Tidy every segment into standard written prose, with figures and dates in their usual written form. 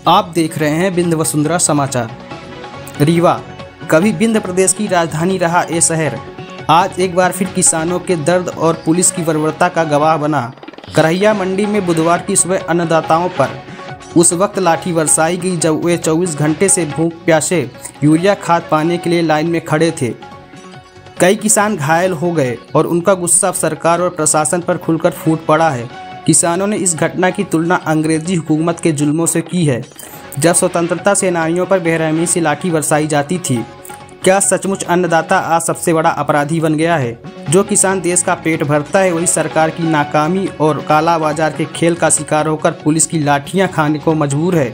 आप देख रहे हैं विंध्य वसुंधरा समाचार। रीवा कभी विंध्य प्रदेश की राजधानी रहा ये शहर आज एक बार फिर किसानों के दर्द और पुलिस की बर्बरता का गवाह बना। करहिया मंडी में बुधवार की सुबह अन्नदाताओं पर उस वक्त लाठी बरसाई गई जब वे 24 घंटे से भूख प्यासे यूरिया खाद पाने के लिए लाइन में खड़े थे। कई किसान घायल हो गए और उनका गुस्सा सरकार और प्रशासन पर खुलकर फूट पड़ा है। किसानों ने इस घटना की तुलना अंग्रेजी हुकूमत के जुल्मों से की है, जब स्वतंत्रता सेनानियों पर बेरहमी से लाठी बरसाई जाती थी। क्या सचमुच अन्नदाता आज सबसे बड़ा अपराधी बन गया है? जो किसान देश का पेट भरता है वही सरकार की नाकामी और काला बाजार के खेल का शिकार होकर पुलिस की लाठियां खाने को मजबूर है।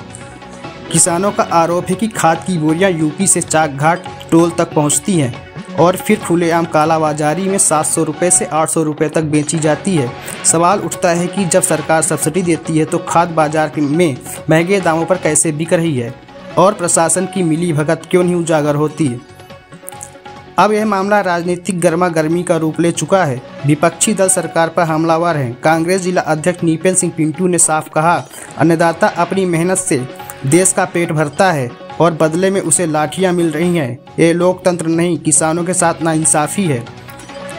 किसानों का आरोप है कि खाद की बोरियां यूपी से चाकघाट टोल तक पहुंचती हैं और फिर खुलेआम कालाबाजारी में 700 रुपये से 800 रुपये तक बेची जाती है। सवाल उठता है कि जब सरकार सब्सिडी देती है तो खाद बाजार में महंगे दामों पर कैसे बिक रही है और प्रशासन की मिली भगत क्यों नहीं उजागर होती है? अब यह मामला राजनीतिक गर्मा गर्मी का रूप ले चुका है। विपक्षी दल सरकार पर हमलावर हैं। कांग्रेस जिला अध्यक्ष नीपेन सिंह पिंटू ने साफ कहा, अन्नदाता अपनी मेहनत से देश का पेट भरता है और बदले में उसे लाठियां मिल रही हैं। ये लोकतंत्र नहीं, किसानों के साथ नाइंसाफ़ी है।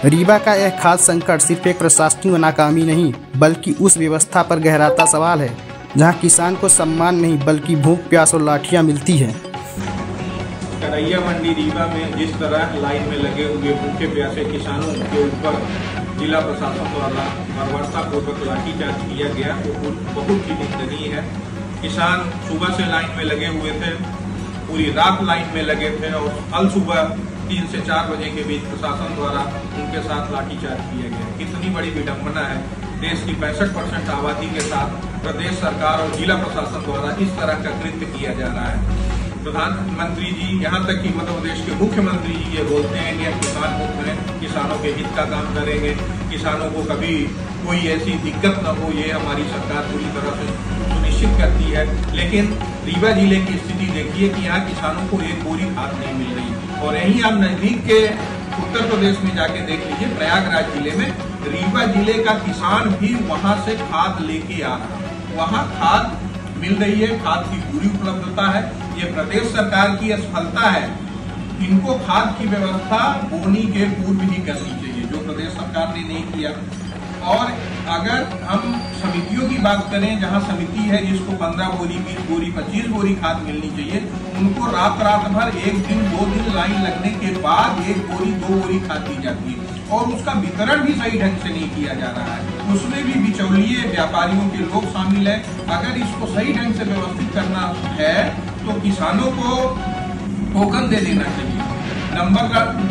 रीवा का यह खाद्य संकट सिर्फ एक प्रशासनिक नाकामी नहीं बल्कि उस व्यवस्था पर गहराता सवाल है जहां किसान को सम्मान नहीं बल्कि भूख प्यास और लाठियां मिलती हैं। करहिया मंडी रीवा में जिस तरह लाइन में लगे हुए भूखे प्यासे किसानों के ऊपर जिला प्रशासन द्वारा बर्बरतापूर्वक लाठीचार्ज किया गया वो बहुत ही निंदनीय है। किसान सुबह से लाइन में लगे हुए थे, पूरी रात लाइन में लगे थे और कल सुबह 3 से 4 बजे के बीच प्रशासन द्वारा उनके साथ लाठीचार्ज किया गया। कितनी बड़ी विडंबना है। देश की 65% आबादी के साथ प्रदेश सरकार और जिला प्रशासन द्वारा इस तरह का कृत्य किया जा रहा है। प्रधानमंत्री जी यहाँ तक कि मध्य प्रदेश के मुख्यमंत्री जी ये बोलते हैं कि हम किसान मुक्त हैं, किसानों के हित का काम करेंगे, किसानों को कभी कोई ऐसी दिक्कत न हो, ये हमारी सरकार पूरी तरह से सुनिश्चित करती है। लेकिन रीवा जिले की स्थिति देखिए कि यहाँ किसानों को एक बोरी खाद नहीं मिल रही और यहीं आप नजदीक के उत्तर प्रदेश में जाके देख लीजिए, प्रयागराज जिले में रीवा जिले का किसान भी वहाँ से खाद लेके आ रहा है। वहाँ खाद मिल रही है, खाद की पूरी उपलब्धता है। ये प्रदेश सरकार की असफलता है। इनको खाद की व्यवस्था बोनी के पूर्व ही करनी चाहिए, जो प्रदेश सरकार ने नहीं किया। और अगर हम समितियों की बात करें, जहां समिति है जिसको 15 बोरी, 20 बोरी, 25 बोरी खाद मिलनी चाहिए, उनको रात भर 1 दिन 2 दिन लाइन लगने के बाद 1 बोरी 2 बोरी खाद दी जाती है और उसका वितरण भी सही ढंग से नहीं किया जा रहा है। उसमें भी बिचौलिए व्यापारियों के लोग शामिल है। अगर इसको सही ढंग से व्यवस्थित करना है तो किसानों को टोकन दे देना चाहिए, नंबर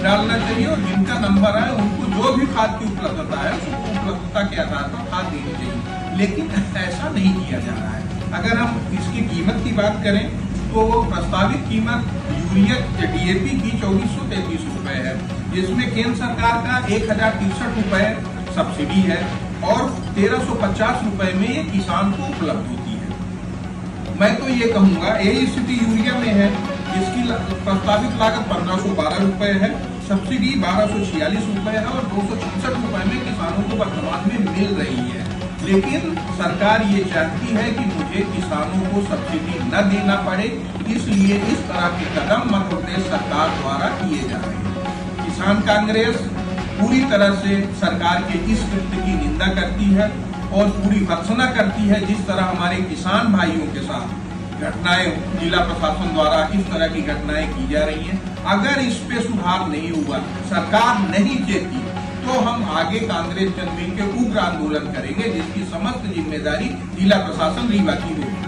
डालना चाहिए और जिनका नंबर है उनको जो भी खाद की उपलब्धता है उसको उपलब्धता के आधार पर खाद देनी चाहिए। लेकिन ऐसा नहीं किया जा रहा है। अगर हम इसकी कीमत की बात करें तो प्रस्तावित कीमत यूरिया DAP की 2433 रुपए है, जिसमें केंद्र सरकार का 1063 रुपए सब्सिडी है और 1350 रुपए में ये किसान को उपलब्ध होती है। मैं तो ये कहूँगा यही स्थिति यूरिया में है, जिसकी प्रस्तावित लागत 1512 रुपए है, सब्सिडी 1246 रुपए है और 266 रुपए में किसानों को वर्तमान में मिल रही है। लेकिन सरकार ये चाहती है कि मुझे किसानों को सब्सिडी न देना पड़े, इसलिए इस तरह के कदम मध्य प्रदेश सरकार द्वारा किए जा रहे हैं। किसान कांग्रेस पूरी तरह से सरकार के इस कृत्य की निंदा करती है और पूरी भर्त्सना करती है जिस तरह हमारे किसान भाइयों के साथ घटनाएं जिला प्रशासन द्वारा इस तरह की घटनाएं की जा रही हैं। अगर इस पे सुधार नहीं हुआ, सरकार नहीं चेती, तो हम आगे कांग्रेस जन मिल के उग्र आंदोलन करेंगे, जिसकी समस्त जिम्मेदारी जिला प्रशासन रीवा की होगी।